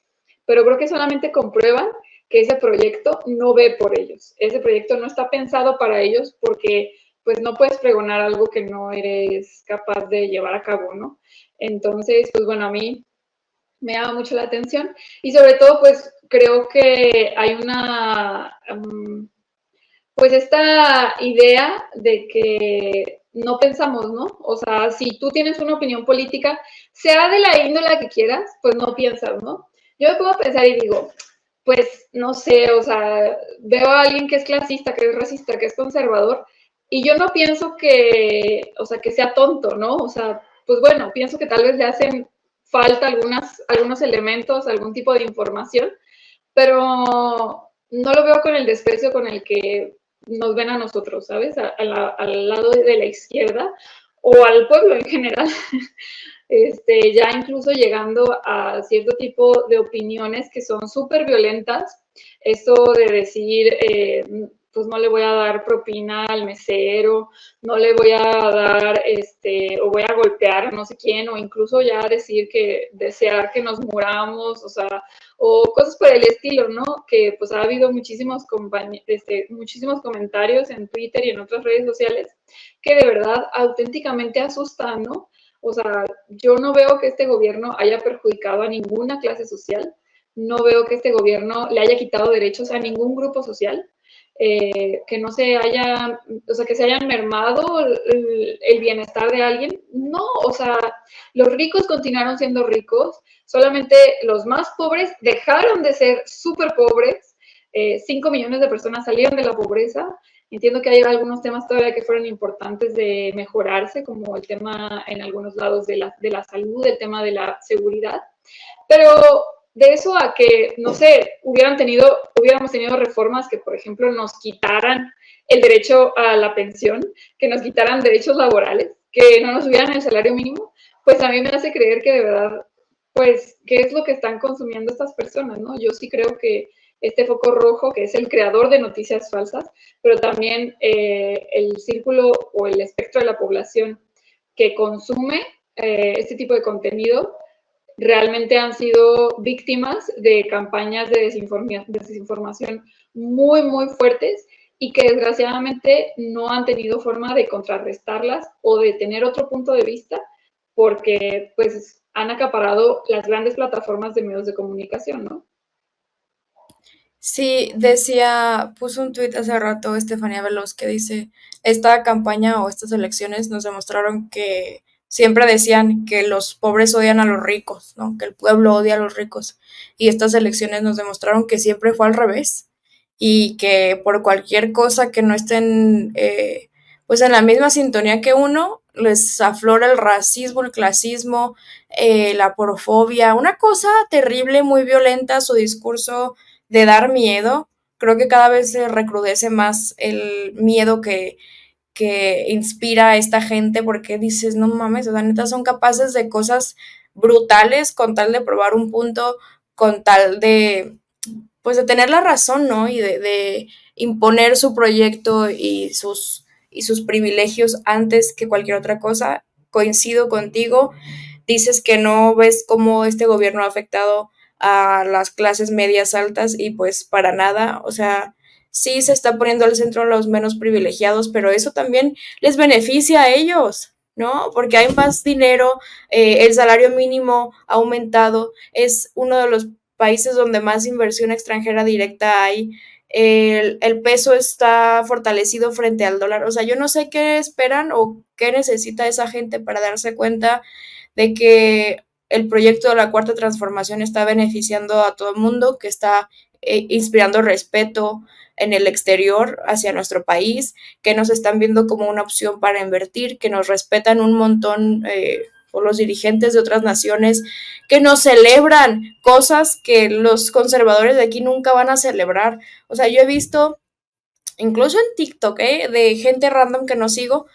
Pero creo que solamente comprueban que ese proyecto no ve por ellos. Ese proyecto no está pensado para ellos porque pues no puedes pregonar algo que no eres capaz de llevar a cabo, ¿no? Entonces, pues bueno, a mí me llama mucho la atención y sobre todo pues creo que hay una, pues esta idea de que no pensamos, ¿no? O sea, si tú tienes una opinión política, sea de la índole que quieras, pues no piensas, ¿no? Yo me puedo pensar y digo, pues no sé, o sea, veo a alguien que es clasista, que es racista, que es conservador, y yo no pienso que, o sea, que sea tonto, ¿no? O sea, pues bueno, pienso que tal vez le hacen falta algunos elementos, algún tipo de información, pero no lo veo con el desprecio con el que nos ven a nosotros, ¿sabes? Al lado de la izquierda o al pueblo en general. Ya incluso llegando a cierto tipo de opiniones que son súper violentas. Esto de decir, pues no le voy a dar propina al mesero, no le voy a dar, o voy a golpear a no sé quién, o incluso ya decir que desear que nos muramos, o sea, o cosas por el estilo, ¿no? Que pues ha habido muchísimos comentarios en Twitter y en otras redes sociales que de verdad auténticamente asustan, ¿no? O sea, yo no veo que este gobierno haya perjudicado a ninguna clase social, no veo que este gobierno le haya quitado derechos a ningún grupo social, que no se haya, o sea, que se hayan mermado el bienestar de alguien. No, o sea, los ricos continuaron siendo ricos, solamente los más pobres dejaron de ser súper pobres, 5 millones de personas salieron de la pobreza Entiendo que hay algunos temas todavía que fueron importantes de mejorarse, como el tema en algunos lados de la salud, el tema de la seguridad, pero de eso a que, no sé, hubiéramos tenido reformas que, por ejemplo, nos quitaran el derecho a la pensión, que nos quitaran derechos laborales, que no nos hubieran el salario mínimo, pues a mí me hace creer que de verdad, pues, ¿qué es lo que están consumiendo estas personas, no? Yo sí creo que este foco rojo, que es el creador de noticias falsas, pero también el círculo o el espectro de la población que consume este tipo de contenido, realmente han sido víctimas de campañas de desinformación muy, muy fuertes y que desgraciadamente no han tenido forma de contrarrestarlas o de tener otro punto de vista porque pues han acaparado las grandes plataformas de medios de comunicación, ¿no? Sí, puso un tuit hace rato Estefanía Veloz que dice, esta campaña o estas elecciones nos demostraron que siempre decían que los pobres odian a los ricos, ¿no? Que el pueblo odia a los ricos. Y estas elecciones nos demostraron que siempre fue al revés y que por cualquier cosa que no estén pues en la misma sintonía que uno, les aflora el racismo, el clasismo, la porofobia, una cosa terrible, muy violenta, su discurso de dar miedo. Creo que cada vez se recrudece más el miedo que inspira a esta gente porque dices, no mames, o sea, neta son capaces de cosas brutales con tal de probar un punto, con tal de, pues de tener la razón, ¿no? Y de imponer su proyecto y sus privilegios antes que cualquier otra cosa. Coincido contigo, dices que no ves cómo este gobierno ha afectado a las clases medias altas y pues para nada, o sea, sí se está poniendo al centro a los menos privilegiados, pero eso también les beneficia a ellos, ¿no? Porque hay más dinero, el salario mínimo ha aumentado, es uno de los países donde más inversión extranjera directa hay, el peso está fortalecido frente al dólar, o sea, yo no sé qué esperan o qué necesita esa gente para darse cuenta de que el proyecto de la Cuarta Transformación está beneficiando a todo el mundo, que está inspirando respeto en el exterior hacia nuestro país, que nos están viendo como una opción para invertir, que nos respetan un montón por los dirigentes de otras naciones, que nos celebran cosas que los conservadores de aquí nunca van a celebrar. O sea, yo he visto, incluso en TikTok, de gente random que no sigo,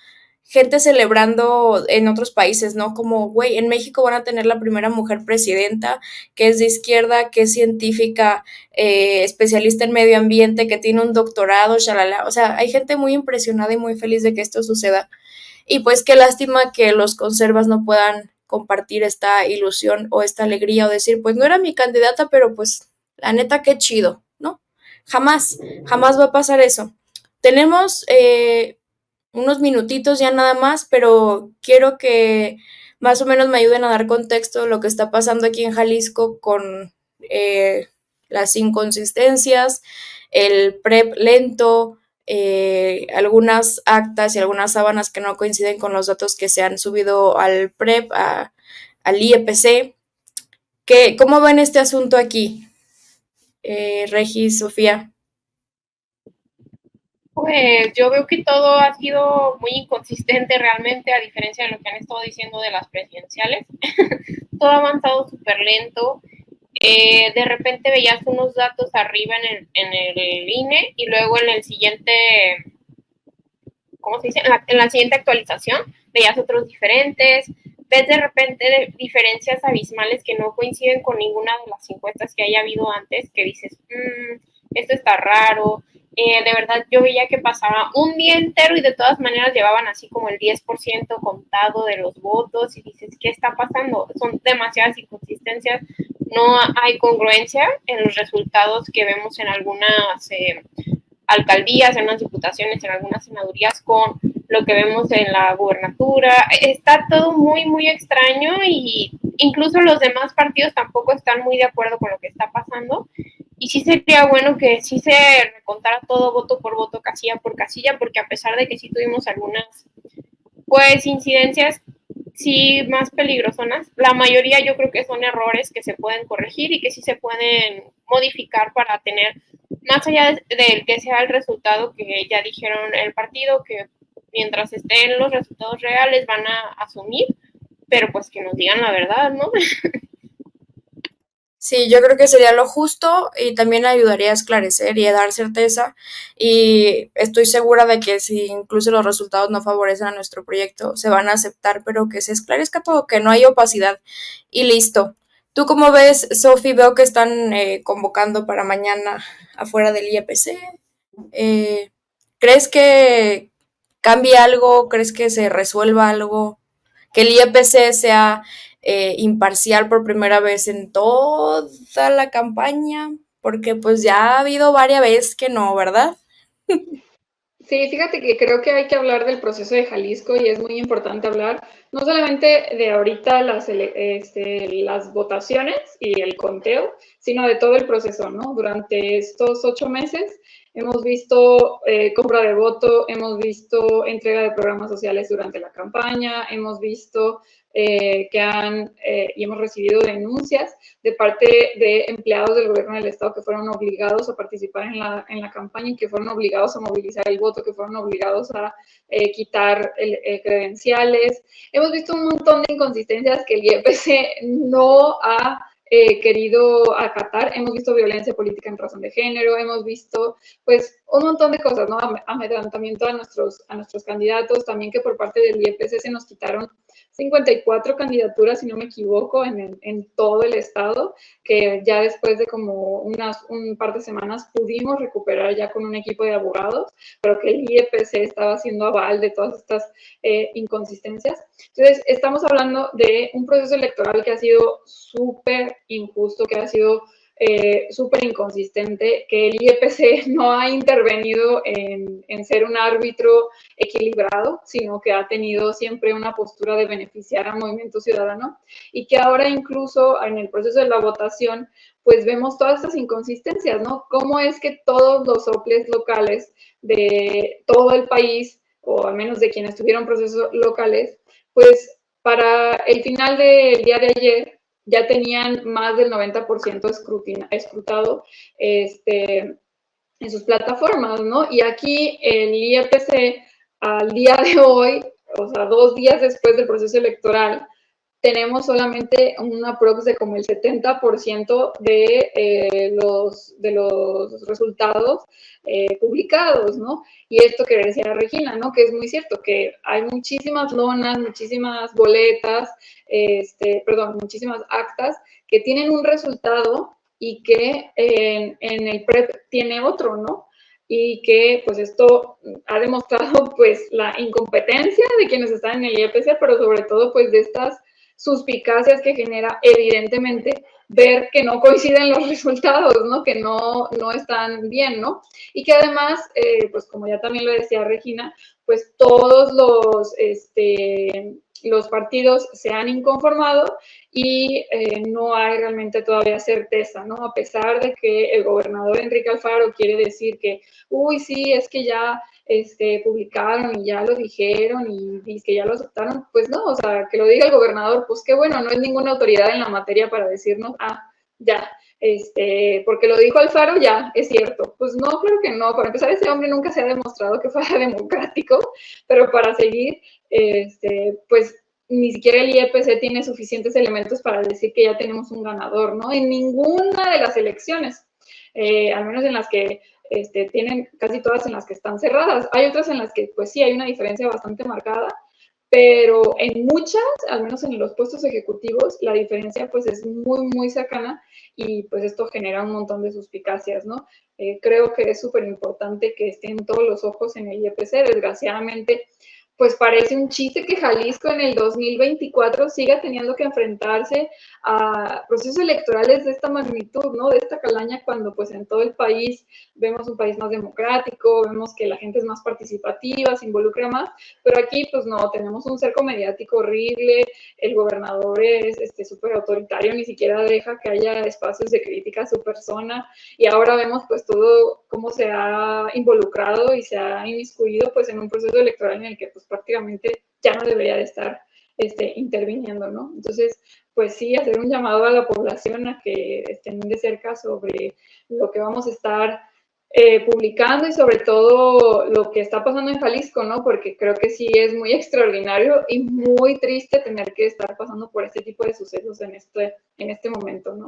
gente celebrando en otros países, ¿no? Como, güey, en México van a tener la primera mujer presidenta, que es de izquierda, que es científica, especialista en medio ambiente, que tiene un doctorado, shalala. O sea, hay gente muy impresionada y muy feliz de que esto suceda. Y pues qué lástima que los conservas no puedan compartir esta ilusión o esta alegría o decir, pues no era mi candidata, pero pues la neta qué chido, ¿no? Jamás, jamás va a pasar eso. Tenemos unos minutitos ya nada más, pero quiero que más o menos me ayuden a dar contexto de lo que está pasando aquí en Jalisco con las inconsistencias, el PREP lento, algunas actas y algunas sábanas que no coinciden con los datos que se han subido al PREP, al IEPC. ¿Cómo ven este asunto aquí? Regis, Sofía. Pues yo veo que todo ha sido muy inconsistente realmente, a diferencia de lo que han estado diciendo de las presidenciales. Todo ha avanzado súper lento. De repente veías unos datos arriba en el INE y luego en el siguiente, ¿cómo se dice? En la siguiente actualización veías otros diferentes. Ves de repente diferencias abismales que no coinciden con ninguna de las encuestas que haya habido antes, que dices, esto está raro. De verdad yo veía que pasaba un día entero y de todas maneras llevaban así como el 10% contado de los votos y dices, ¿qué está pasando? Son demasiadas inconsistencias, no hay congruencia en los resultados que vemos en algunas alcaldías, en unas diputaciones, en algunas senadurías con lo que vemos en la gubernatura. Está todo muy, muy extraño y incluso los demás partidos tampoco están muy de acuerdo con lo que está pasando. Y sí sería bueno que sí se recontara todo voto por voto, casilla por casilla, porque a pesar de que sí tuvimos algunas, pues, incidencias sí más peligrosonas, la mayoría yo creo que son errores que se pueden corregir y que sí se pueden modificar para tener más allá del que sea el resultado que ya dijeron el partido, que mientras estén los resultados reales van a asumir, pero pues que nos digan la verdad, ¿no? Sí, yo creo que sería lo justo y también ayudaría a esclarecer y a dar certeza. Y estoy segura de que si incluso los resultados no favorecen a nuestro proyecto, se van a aceptar, pero que se esclarezca todo, que no hay opacidad. Y listo. ¿Tú cómo ves, Sofi? Veo que están convocando para mañana afuera del IEPC. Eh, ¿Crees que cambie algo? ¿Crees que se resuelva algo? ¿Que el IEPC sea imparcial por primera vez en toda la campaña? Porque pues ya ha habido varias veces que no, ¿verdad? Sí, fíjate que creo que hay que hablar del proceso de Jalisco y es muy importante hablar no solamente de ahorita las votaciones y el conteo, sino de todo el proceso, ¿no? Durante estos 8 meses hemos visto compra de voto, hemos visto entrega de programas sociales durante la campaña, hemos visto y hemos recibido denuncias de parte de empleados del gobierno del estado que fueron obligados a participar en la campaña y que fueron obligados a movilizar el voto, que fueron obligados a quitar credenciales. Hemos visto un montón de inconsistencias que el IEPC no ha querido acatar. Hemos visto violencia política en razón de género, hemos visto pues un montón de cosas, ¿no? Amedrentamiento a nuestros candidatos, también que por parte del IEPC se nos quitaron 54 candidaturas, si no me equivoco, en todo el estado, que ya después de como un par de semanas pudimos recuperar ya con un equipo de abogados, pero que el IEPC estaba haciendo aval de todas estas inconsistencias. Entonces, estamos hablando de un proceso electoral que ha sido súper injusto, que ha sido súper inconsistente, que el IEPC no ha intervenido en ser un árbitro equilibrado, sino que ha tenido siempre una postura de beneficiar al movimiento ciudadano y que ahora incluso en el proceso de la votación, pues vemos todas estas inconsistencias, ¿no? ¿Cómo es que todos los soples locales de todo el país, o al menos de quienes tuvieron procesos locales, pues para el final del día de ayer ya tenían más del 90% escrutado en sus plataformas, ¿no? Y aquí el IEPC, al día de hoy, o sea, 2 días después del proceso electoral, tenemos solamente una prox de como el 70% de los resultados publicados, ¿no? Y esto que decía Regina, ¿no? Que es muy cierto, que hay muchísimas lonas, muchísimas boletas, muchísimas actas que tienen un resultado y que en el PREP tiene otro, ¿no? Y que pues esto ha demostrado pues la incompetencia de quienes están en el IEPC, pero sobre todo pues de estas suspicacias que genera evidentemente ver que no coinciden los resultados, ¿no? Que no están bien, ¿no? Y que además, pues como ya también lo decía Regina, pues todos los partidos se han inconformado y no hay realmente todavía certeza, ¿no? A pesar de que el gobernador Enrique Alfaro quiere decir que, uy, sí, es que ya publicaron y ya lo dijeron y que ya lo aceptaron, pues no, o sea, que lo diga el gobernador, pues qué bueno, no es ninguna autoridad en la materia para decirnos, ya, porque lo dijo Alfaro, ya, es cierto. Pues no, claro que no. Para empezar, ese hombre nunca se ha demostrado que fuera democrático, pero para seguir, pues ni siquiera el IEPC tiene suficientes elementos para decir que ya tenemos un ganador, ¿no? En ninguna de las elecciones, al menos en las que tienen casi todas en las que están cerradas. Hay otras en las que, pues sí, hay una diferencia bastante marcada, pero en muchas, al menos en los puestos ejecutivos, la diferencia pues es muy, muy cercana y pues esto genera un montón de suspicacias, ¿no? Creo que es súper importante que estén todos los ojos en el IEPC. Desgraciadamente, pues parece un chiste que Jalisco en el 2024 siga teniendo que enfrentarse a procesos electorales de esta magnitud, ¿no? De esta calaña, cuando pues en todo el país vemos un país más democrático, vemos que la gente es más participativa, se involucra más, pero aquí pues no, tenemos un cerco mediático horrible, el gobernador es súper autoritario, ni siquiera deja que haya espacios de crítica a su persona, y ahora vemos pues todo cómo se ha involucrado y se ha inmiscuido pues en un proceso electoral en el que pues prácticamente ya no debería de estar interviniendo, ¿no? Entonces, pues sí, hacer un llamado a la población a que estén de cerca sobre lo que vamos a estar publicando y sobre todo lo que está pasando en Jalisco, ¿no? Porque creo que sí es muy extraordinario y muy triste tener que estar pasando por este tipo de sucesos en este momento, ¿no?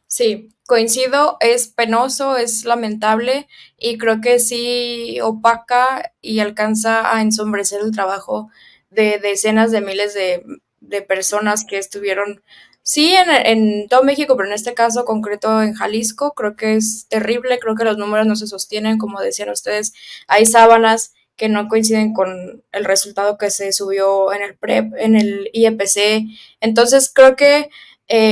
Sí, coincido, es penoso, es lamentable y creo que sí opaca y alcanza a ensombrecer el trabajo de decenas de miles de personas que estuvieron, sí, en todo México, pero en este caso concreto en Jalisco, creo que es terrible, creo que los números no se sostienen, como decían ustedes, hay sábanas que no coinciden con el resultado que se subió en el PREP, en el IEPC, entonces creo que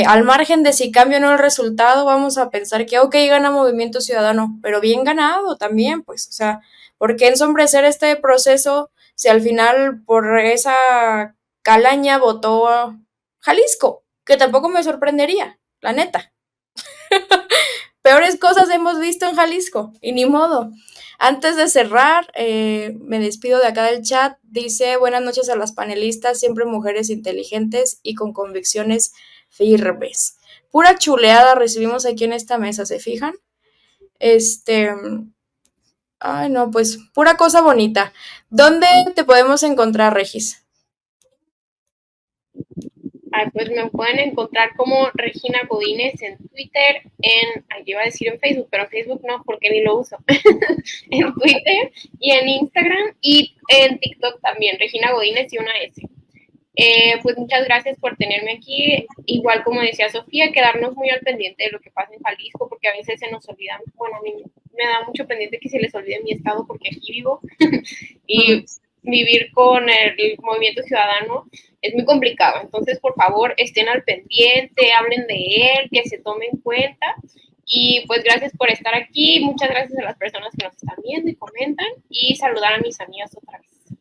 al margen de si cambia o no el resultado, vamos a pensar que, ok, gana Movimiento Ciudadano, pero bien ganado también, pues, o sea, ¿por qué ensombrecer este proceso si al final por esa calaña votó Jalisco? Que tampoco me sorprendería, la neta. Peores cosas hemos visto en Jalisco y ni modo. Antes de cerrar, me despido de acá del chat. Dice, buenas noches a las panelistas, siempre mujeres inteligentes y con convicciones firmes. Pura chuleada recibimos aquí en esta mesa, ¿se fijan? Ay no, pues pura cosa bonita. ¿Dónde te podemos encontrar, Regis? Pues me pueden encontrar como Regina Godínez en Twitter, iba a decir en Facebook, pero en Facebook no, porque ni lo uso, en Twitter y en Instagram y en TikTok también, Regina Godínez y una S. Pues muchas gracias por tenerme aquí. Igual como decía Sofía, quedarnos muy al pendiente de lo que pasa en Jalisco, porque a veces se nos olvidan, bueno, a mí me da mucho pendiente que se les olvide mi estado, porque aquí vivo, y vivir con el movimiento ciudadano es muy complicado. Entonces, por favor, estén al pendiente, hablen de él, que se tome en cuenta. Y pues gracias por estar aquí. Muchas gracias a las personas que nos están viendo y comentan. Y saludar a mis amigas otra vez.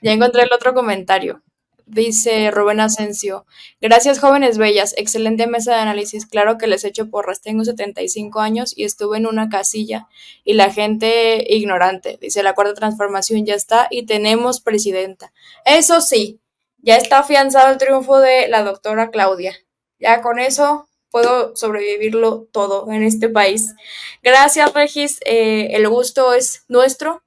Ya encontré el otro comentario. Dice Rubén Asensio, gracias jóvenes bellas, excelente mesa de análisis, claro que les echo porras, tengo 75 años y estuve en una casilla y la gente ignorante, dice la cuarta transformación ya está y tenemos presidenta. Eso sí, ya está afianzado el triunfo de la doctora Claudia, ya con eso puedo sobrevivirlo todo en este país. Gracias Regis, el gusto es nuestro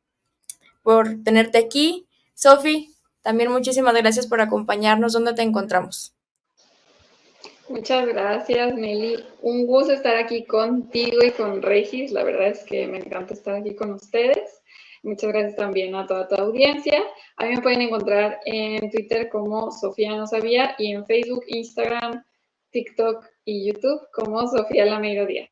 por tenerte aquí. Sofi, también muchísimas gracias por acompañarnos. ¿Dónde te encontramos? Muchas gracias, Meli. Un gusto estar aquí contigo y con Regis. La verdad es que me encanta estar aquí con ustedes. Muchas gracias también a toda tu audiencia. A mí me pueden encontrar en Twitter como Sofía No Sabía y en Facebook, Instagram, TikTok y YouTube como Sofía La Mediodía.